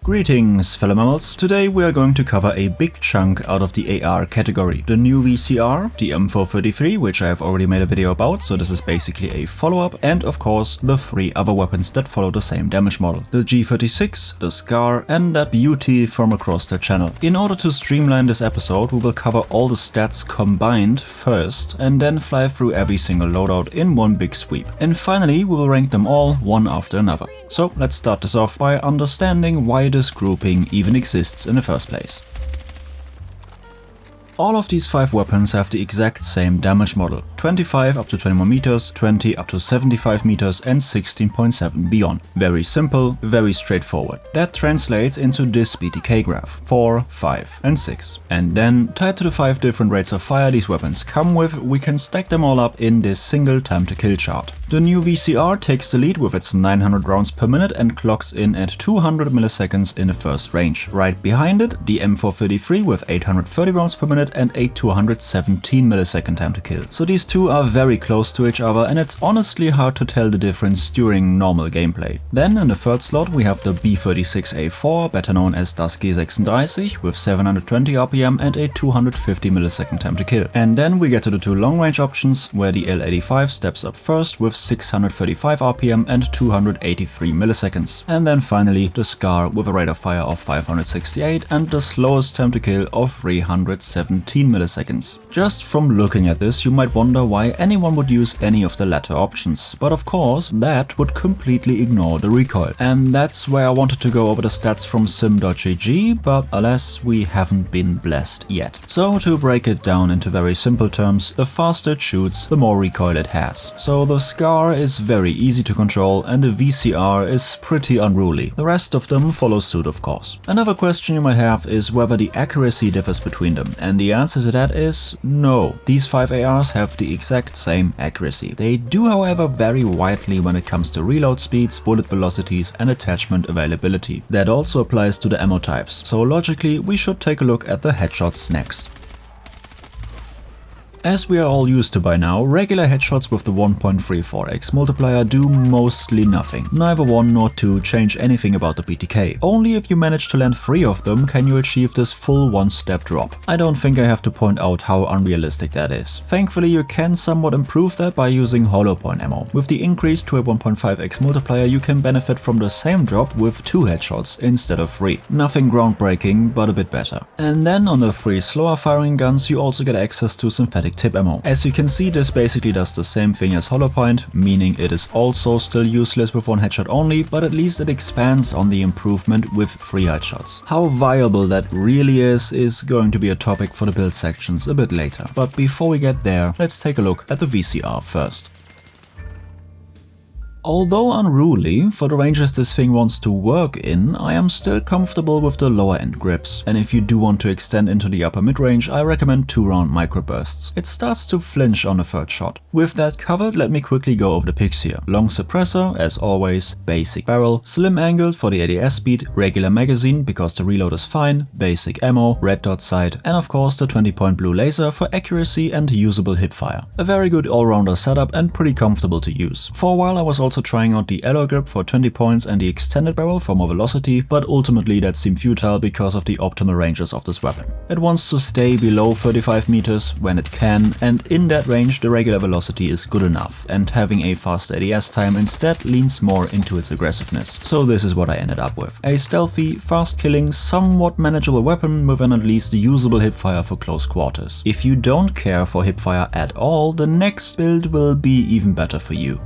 Greetings fellow mammals, today we are going to cover a big chunk out of the AR category. The new VCR, the M433, which I have already made a video about, so this is basically a follow-up, and of course the 3 other weapons that follow the same damage model. The G36, the SCAR and that beauty from across the channel. In order to streamline this episode, we will cover all the stats combined first, and then fly through every single loadout in one big sweep. And finally we will rank them all one after another. So let's start this off by understanding why this grouping even exists in the first place. All of these 5 weapons have the exact same damage model, 25 up to 21 meters, 20 up to 75 meters and 16.7 beyond. Very simple, very straightforward. That translates into this BTK graph, 4, 5 and 6. And then, tied to the 5 different rates of fire these weapons come with, we can stack them all up in this single time to kill chart. The new VCR takes the lead with its 900 rounds per minute and clocks in at 200 milliseconds in the first range. Right behind it, the M433 with 830 rounds per minute and a 217 millisecond time to kill. So these two are very close to each other and it's honestly hard to tell the difference during normal gameplay. Then in the third slot we have the B36A4, better known as das G36 with 720 RPM and a 250 millisecond time to kill. And then we get to the 2 long range options where the L85 steps up first with 635 RPM and 283 milliseconds. And then finally the SCAR with a rate of fire of 568 and the slowest time to kill of 317 milliseconds. Just from looking at this you might wonder why anyone would use any of the latter options, but of course that would completely ignore the recoil. And that's where I wanted to go over the stats from sim.gg, but alas we haven't been blessed yet. So to break it down into very simple terms, the faster it shoots the more recoil it has. So the SCAR is very easy to control and the VCR is pretty unruly. The rest of them follow suit of course. Another question you might have is whether the accuracy differs between them, and the answer to that is no. These 5 ARs have the exact same accuracy. They do however vary widely when it comes to reload speeds, bullet velocities and attachment availability. That also applies to the ammo types, so logically we should take a look at the headshots next. As we are all used to by now, regular headshots with the 1.34x multiplier do mostly nothing. Neither 1 nor 2 change anything about the BTK. Only if you manage to land 3 of them can you achieve this full 1-step drop. I don't think I have to point out how unrealistic that is. Thankfully you can somewhat improve that by using hollow point ammo. With the increase to a 1.5x multiplier you can benefit from the same drop with 2 headshots instead of 3. Nothing groundbreaking, but a bit better. And then on the 3 slower firing guns you also get access to synthetic tip ammo. As you can see, this basically does the same thing as hollow point, meaning it is also still useless with 1 headshot only, but at least it expands on the improvement with 3 headshots. How viable that really is going to be a topic for the build sections a bit later. But before we get there, let's take a look at the VCR first. Although unruly, for the ranges this thing wants to work in, I am still comfortable with the lower end grips. And if you do want to extend into the upper mid-range, I recommend 2-round microbursts. It starts to flinch on the 3rd shot. With that covered, let me quickly go over the picks here. Long suppressor, as always, basic barrel, slim angled for the ADS speed, regular magazine because the reload is fine, basic ammo, red dot sight, and of course the 20-point blue laser for accuracy and usable hipfire. A very good all-rounder setup and pretty comfortable to use. For a while I was also trying out the alloy grip for 20 points and the extended barrel for more velocity, but ultimately that seemed futile because of the optimal ranges of this weapon. It wants to stay below 35 meters when it can, and in that range the regular velocity is good enough, and having a fast ADS time instead leans more into its aggressiveness. So this is what I ended up with. A stealthy, fast killing, somewhat manageable weapon with an at least usable hipfire for close quarters. If you don't care for hipfire at all, the next build will be even better for you.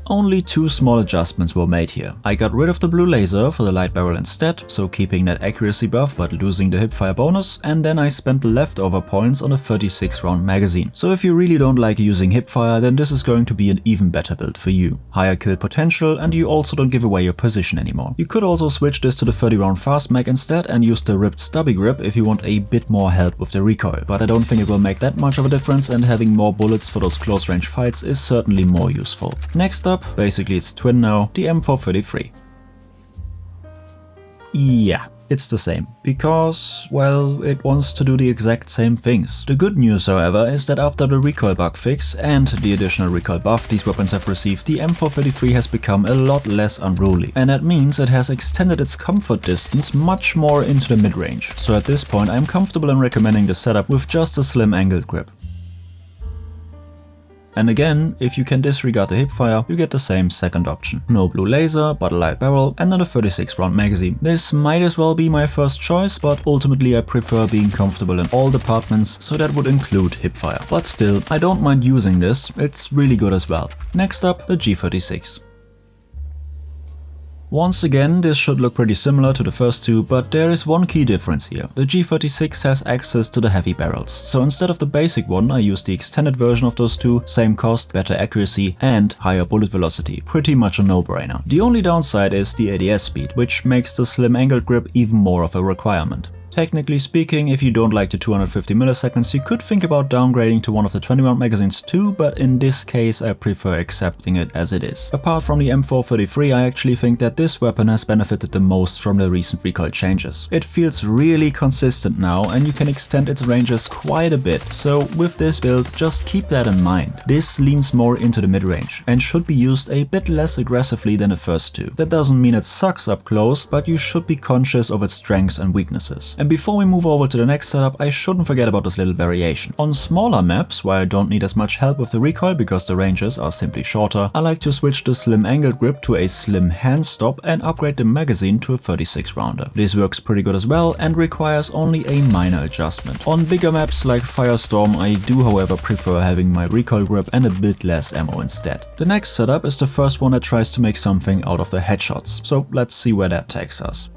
Only 2 small adjustments were made here. I got rid of the blue laser for the light barrel instead, so keeping that accuracy buff but losing the hipfire bonus, and then I spent the leftover points on a 36-round magazine. So if you really don't like using hipfire, then this is going to be an even better build for you. Higher kill potential, and you also don't give away your position anymore. You could also switch this to the 30-round fast mag instead and use the ripped stubby grip if you want a bit more help with the recoil, but I don't think it will make that much of a difference, and having more bullets for those close range fights is certainly more useful. Next up, basically its twin now, the M433. Yeah, It's the same, because, well, it wants to do the exact same things. The good news, however, is that after the recoil bug fix and the additional recoil buff these weapons have received, the M433 has become a lot less unruly, and that means it has extended its comfort distance much more into the mid-range. So at this point I'm comfortable in recommending the setup with just a slim angled grip. And again, if you can disregard the hipfire, you get the same second option. No blue laser, but a light barrel and then a 36 round magazine. This might as well be my first choice, but ultimately I prefer being comfortable in all departments, so that would include hipfire. But still, I don't mind using this, it's really good as well. Next up, the G36. Once again, this should look pretty similar to the first two, but there is one key difference here. The G36 has access to the heavy barrels, so instead of the basic one I use the extended version of those two, same cost, better accuracy and higher bullet velocity, pretty much a no-brainer. The only downside is the ADS speed, which makes the slim angled grip even more of a requirement. Technically speaking, if you don't like the 250 milliseconds, you could think about downgrading to one of the 20 round magazines too, but in this case I prefer accepting it as it is. Apart from the M433, I actually think that this weapon has benefited the most from the recent recoil changes. It feels really consistent now and you can extend its ranges quite a bit, so with this build just keep that in mind. This leans more into the mid-range and should be used a bit less aggressively than the first two. That doesn't mean it sucks up close, but you should be conscious of its strengths and weaknesses. And before we move over to the next setup, I shouldn't forget about this little variation. On smaller maps, where I don't need as much help with the recoil because the ranges are simply shorter, I like to switch the slim angled grip to a slim hand stop and upgrade the magazine to a 36 rounder. This works pretty good as well and requires only a minor adjustment. On bigger maps like Firestorm, I do however prefer having my recoil grip and a bit less ammo instead. The next setup is the first one that tries to make something out of the headshots, so let's see where that takes us.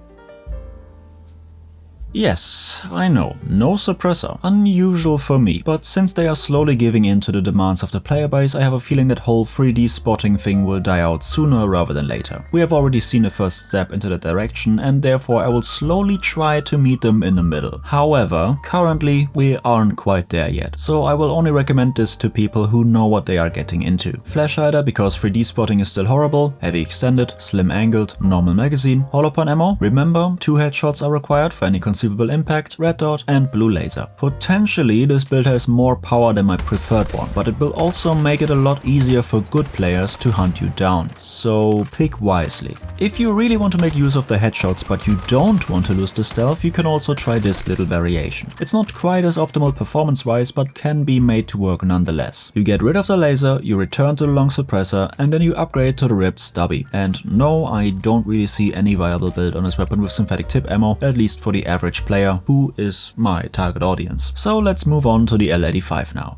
Yes, I know, no suppressor. Unusual for me, but since they are slowly giving in to the demands of the player base, I have a feeling that whole 3D spotting thing will die out sooner rather than later. We have already seen a first step into that direction and therefore I will slowly try to meet them in the middle. However, currently we aren't quite there yet, so I will only recommend this to people who know what they are getting into. Flash hider because 3D spotting is still horrible, heavy extended, slim angled, normal magazine, hollow point ammo, remember 2 headshots are required for any conceivable impact, red dot and blue laser. Potentially this build has more power than my preferred one, but it will also make it a lot easier for good players to hunt you down, so pick wisely. If you really want to make use of the headshots but you don't want to lose the stealth, you can also try this little variation. It's not quite as optimal performance wise, but can be made to work nonetheless. You get rid of the laser, you return to the long suppressor and then you upgrade to the ripped stubby. And no, I don't really see any viable build on this weapon with synthetic tip ammo, at least for the average player, who is my target audience. So let's move on to the L85 now.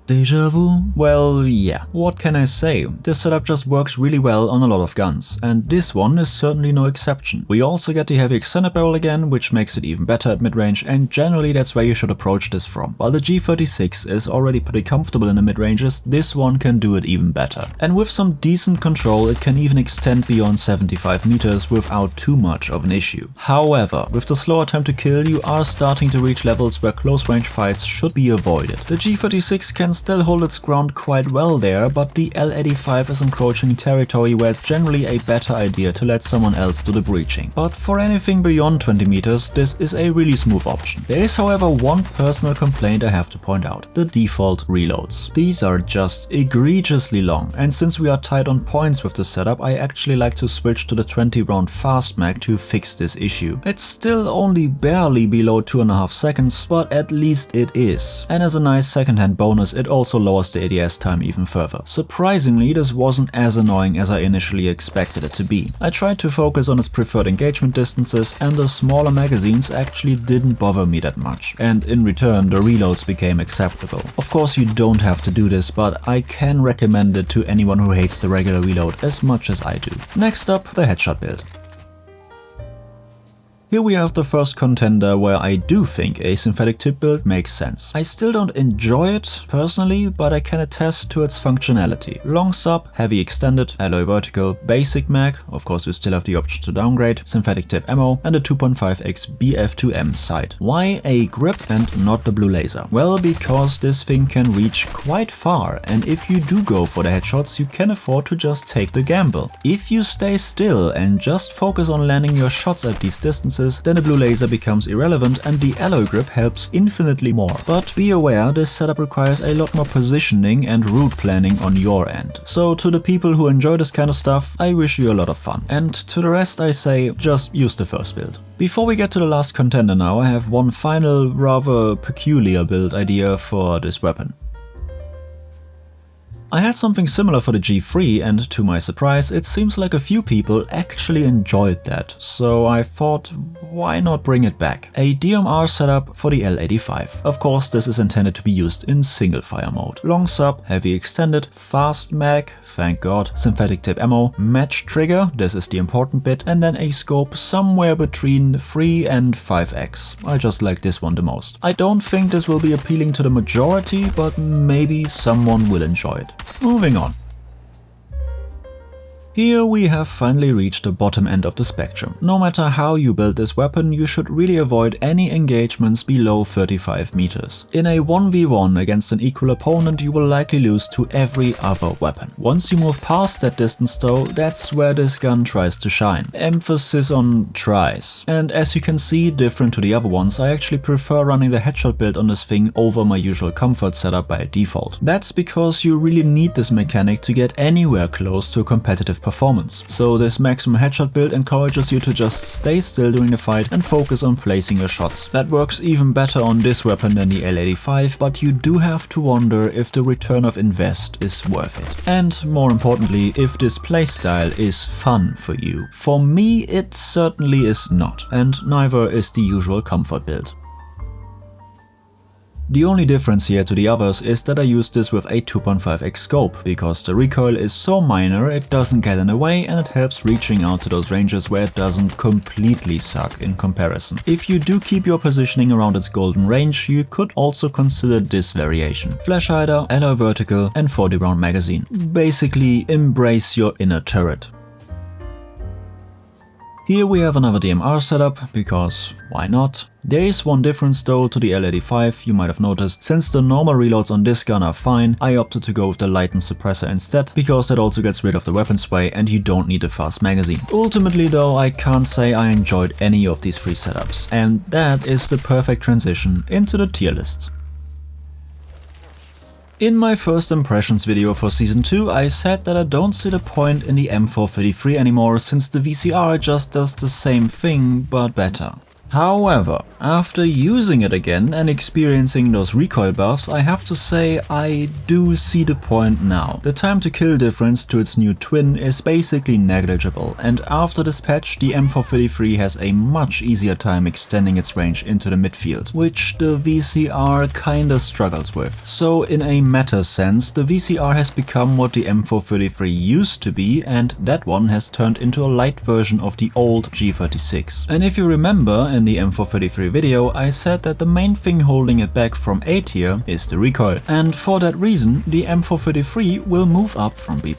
Deja vu? Well, yeah, what can I say? This setup just works really well on a lot of guns, and this one is certainly no exception. We also get the heavy extended barrel again, which makes it even better at mid-range, and generally that's where you should approach this from. While the G36 is already pretty comfortable in the mid-ranges, this one can do it even better. And with some decent control, it can even extend beyond 75 meters without too much of an issue. However, with the slower time to kill, you are starting to reach levels where close-range fights should be avoided. The G36 can still hold its ground quite well there, but the L85 is encroaching territory where it's generally a better idea to let someone else do the breaching. But for anything beyond 20 meters, this is a really smooth option. There is however one personal complaint I have to point out: the default reloads. These are just egregiously long, and since we are tight on points with the setup, I actually like to switch to the 20 round fast mag to fix this issue. It's still only barely below 2.5 seconds, but at least it is. And as a nice second-hand bonus, it also lowers the ADS time even further. Surprisingly, this wasn't as annoying as I initially expected it to be. I tried to focus on its preferred engagement distances and the smaller magazines actually didn't bother me that much. And in return, the reloads became acceptable. Of course you don't have to do this, but I can recommend it to anyone who hates the regular reload as much as I do. Next up, the headshot build. Here we have the first contender where I do think a synthetic tip build makes sense. I still don't enjoy it personally, but I can attest to its functionality. Long sub, heavy extended, alloy vertical, basic mag, of course we still have the option to downgrade, synthetic tip ammo, and a 2.5x BF2M sight. Why a grip and not the blue laser? Well, because this thing can reach quite far, and if you do go for the headshots, you can afford to just take the gamble. If you stay still and just focus on landing your shots at these distances, then the blue laser becomes irrelevant and the alloy grip helps infinitely more. But be aware, this setup requires a lot more positioning and route planning on your end. So to the people who enjoy this kind of stuff, I wish you a lot of fun. And to the rest I say, just use the first build. Before we get to the last contender now, I have one final, rather peculiar build idea for this weapon. I had something similar for the G3 and to my surprise it seems like a few people actually enjoyed that, so I thought why not bring it back. A DMR setup for the L85. Of course this is intended to be used in single fire mode. Long sub, heavy extended, fast mag, thank god, synthetic tip ammo, match trigger, this is the important bit, and then a scope somewhere between 3 and 5x. I just like this one the most. I don't think this will be appealing to the majority, but maybe someone will enjoy it. Moving on. Here we have finally reached the bottom end of the spectrum. No matter how you build this weapon, you should really avoid any engagements below 35 meters. In a 1v1 against an equal opponent, you will likely lose to every other weapon. Once you move past that distance though, that's where this gun tries to shine. Emphasis on tries. And as you can see, different to the other ones, I actually prefer running the headshot build on this thing over my usual comfort setup by default. That's because you really need this mechanic to get anywhere close to a competitive performance. So this maximum headshot build encourages you to just stay still during the fight and focus on placing your shots. That works even better on this weapon than the L85, but you do have to wonder if the return of invest is worth it. And more importantly, if this playstyle is fun for you. For me it certainly is not, and neither is the usual comfort build. The only difference here to the others is that I used this with a 2.5x scope, because the recoil is so minor it doesn't get in the way and it helps reaching out to those ranges where it doesn't completely suck in comparison. If you do keep your positioning around its golden range, you could also consider this variation. Flash hider, alloy vertical and 40 round magazine. Basically embrace your inner turret. Here we have another DMR setup, because why not? There is one difference though to the L85, you might have noticed. Since the normal reloads on this gun are fine, I opted to go with the lightened suppressor instead, because that also gets rid of the weapon sway and you don't need a fast magazine. Ultimately though, I can't say I enjoyed any of these three setups, and that is the perfect transition into the tier list. In my first impressions video for Season 2, I said that I don't see the point in the M433 anymore, since the VCR just does the same thing, but better. However, after using it again and experiencing those recoil buffs, I have to say I do see the point now. The time to kill difference to its new twin is basically negligible, and after this patch the M433 has a much easier time extending its range into the midfield, which the VCR kinda struggles with. So in a meta sense, the VCR has become what the M433 used to be, and that one has turned into a light version of the old G36. And if you remember, in the M433 video, I said that the main thing holding it back from A tier is the recoil, and for that reason the M433 will move up from B+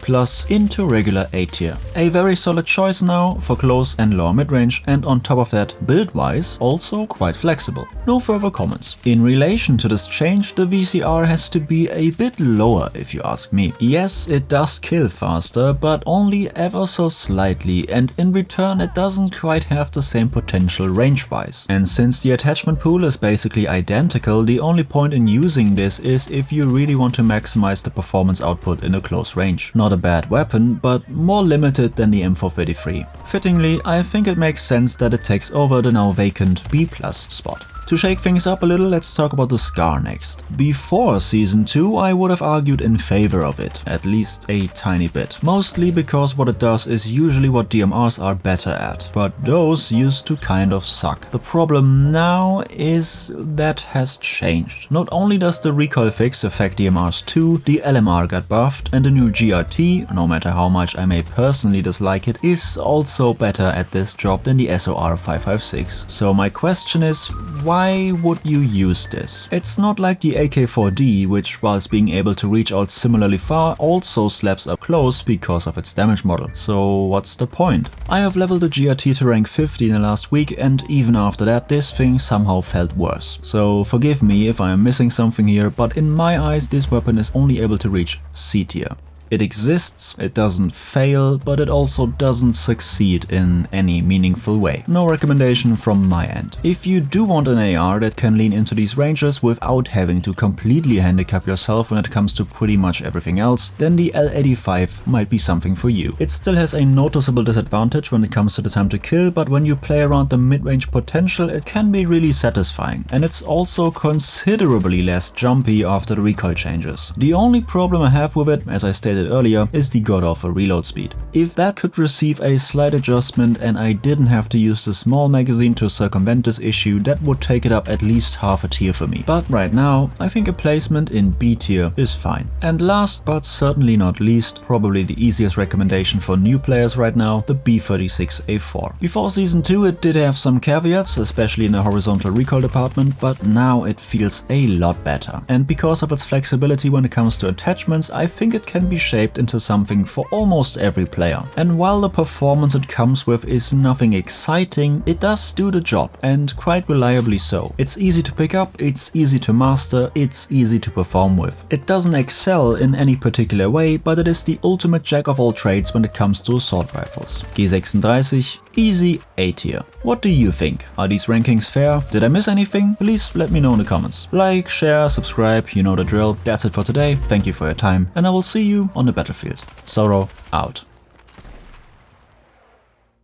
into regular A tier. A very solid choice now for close and lower mid-range, and on top of that, build-wise also quite flexible. No further comments. In relation to this change, the VCR has to be a bit lower if you ask me. Yes, it does kill faster, but only ever so slightly, and in return it doesn't quite have the same potential range-wise. And since the attachment pool is basically identical, the only point in using this is if you really want to maximize the performance output in a close range. Not a bad weapon, but more limited than the M433. Fittingly, I think it makes sense that it takes over the now vacant B+ spot. To shake things up a little, let's talk about the SCAR next. Before Season 2 I would have argued in favor of it, at least a tiny bit. Mostly because what it does is usually what DMRs are better at, but those used to kind of suck. The problem now is that has changed. Not only does the recoil fix affect DMRs too, the LMR got buffed and the new GRT, no matter how much I may personally dislike it, is also better at this job than the SOR-556. So my question is, why would you use this? It's not like the AK-4D, which whilst being able to reach out similarly far also slaps up close because of its damage model. So what's the point? I have leveled the GRT to rank 50 in the last week, and even after that this thing somehow felt worse. So forgive me if I am missing something here, but in my eyes this weapon is only able to reach C tier. It exists, it doesn't fail, but it also doesn't succeed in any meaningful way. No recommendation from my end. If you do want an AR that can lean into these ranges without having to completely handicap yourself when it comes to pretty much everything else, then the L85 might be something for you. It still has a noticeable disadvantage when it comes to the time to kill, but when you play around the mid-range potential it can be really satisfying. And it's also considerably less jumpy after the recoil changes. The only problem I have with it, as I stated earlier, is the god-awful reload speed. If that could receive a slight adjustment and I didn't have to use the small magazine to circumvent this issue, that would take it up at least half a tier for me. But right now, I think a placement in B tier is fine. And last but certainly not least, probably the easiest recommendation for new players right now, the B36A4. Before Season 2 it did have some caveats, especially in the horizontal recoil department, but now it feels a lot better. And because of its flexibility when it comes to attachments, I think it can be shaped into something for almost every player. And while the performance it comes with is nothing exciting, it does do the job, and quite reliably so. It's easy to pick up, it's easy to master, it's easy to perform with. It doesn't excel in any particular way, but it is the ultimate jack of all trades when it comes to assault rifles. G36, easy A tier. What do you think? Are these rankings fair? Did I miss anything? Please let me know in the comments. Like, share, subscribe, you know the drill. That's it for today. Thank you for your time, and I will see you on the battlefield. SORO out.